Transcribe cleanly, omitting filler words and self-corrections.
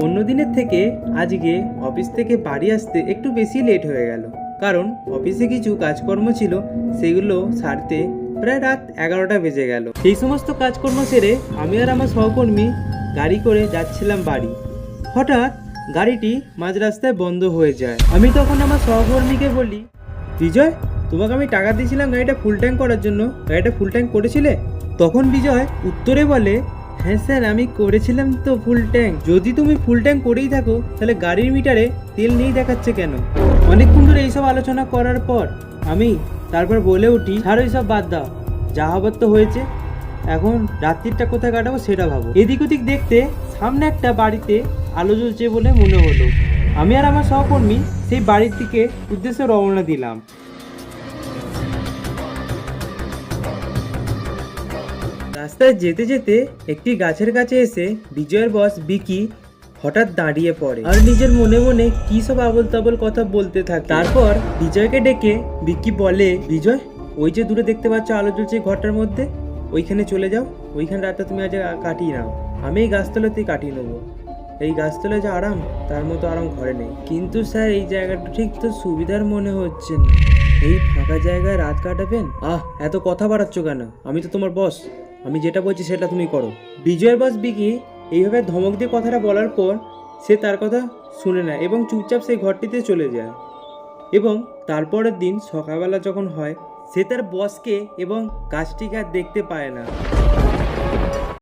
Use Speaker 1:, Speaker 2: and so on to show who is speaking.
Speaker 1: অন্য দিনের থেকে আজকে অফিস থেকে বাড়ি আসতে একটু বেশি লেট হয়ে গেল, কারণ অফিসে কিছু কাজকর্ম ছিল, সেগুলো সারতে প্রায় রাত 11টা বেজে গেল। সেই সমস্ত কাজকর্ম সেরে আমি আর আমার সহকর্মী গাড়ি করে যাচ্ছিলাম বাড়ি। হঠাৎ গাড়িটি মাঝ রাস্তায় বন্ধ হয়ে যায়। আমি তখন আমার সহকর্মীকে বলি, বিজয়, তোমাকে আমি টাকা দিয়েছিলাম গাড়িটা ফুল ট্যাঙ্ক করার জন্য, গাড়িটা ফুল ট্যাঙ্ক করেছিলে? তখন বিজয় উত্তরে বলে, হ্যাঁ স্যার, আমি করেছিলাম তো ফুল ট্যাঙ্ক। যদি তুমি ফুল ট্যাঙ্ক করেই থাকো তাহলে গাড়ির মিটারে তেল নেই দেখাচ্ছে কেন? অনেকক্ষণ ধরে এইসব আলোচনা করার পর আমি তারপর বলে উঠি, ছাড়ো এইসব বাদ দাও, যা হবার তো হয়েছে, এখন রাত্রিটা কোথায় কাটাবো সেটা ভাবো। এদিক ওদিক দেখতে সামনে একটা বাড়িতে আলো জ্বলছে বলে মনে হলো। আমি আর আমার সহকর্মী সেই বাড়ির দিকে উদ্দেশ্যে রওনা দিলাম। রাস্তায় যেতে যেতে একটি গাছের কাছে এসে বিজয়ের বস বিকি হঠাৎ দাঁড়িয়ে পড়ে আর নিজের মনে মনে কি সব আবল তাবল কথা বলতে থাকে। তারপর বিজয়কে ডেকে বিকি বলে, বিজয়, ওই যে দূরে দেখতে পাচ্ছ আলো জ্বলছে ঘরটার মধ্যে, ওইখানে চলে যাও, ওইখানে রাতটা তুমি আজ কাটিয়ে নাও, আমি এই গাছতলাতেই কাটিয়ে নেবো। এই গাছতলায় যে আরাম, তার মতো আরাম ঘরে নেই। কিন্তু স্যার, এই জায়গাটা ঠিক তো সুবিধার মনে হচ্ছে না, এই ফাঁকা জায়গায় রাত কাটাবেন? এত কথা বাড়াচ্ছ কেন? আমি তো তোমার বস, আমি যেটা বলছি সেটা তুমি করো। বিজয়ের বস বিকি এইভাবে ধমক দিয়ে কথাটা বলার পর সে তার কথা শুনে নেয় এবং চুপচাপ সেই ঘরটিতে চলে যায়। এবং তারপরের দিন সকালবেলা যখন হয়, সে তার বসকে এবং গাছটিকে আর দেখতে পায় না।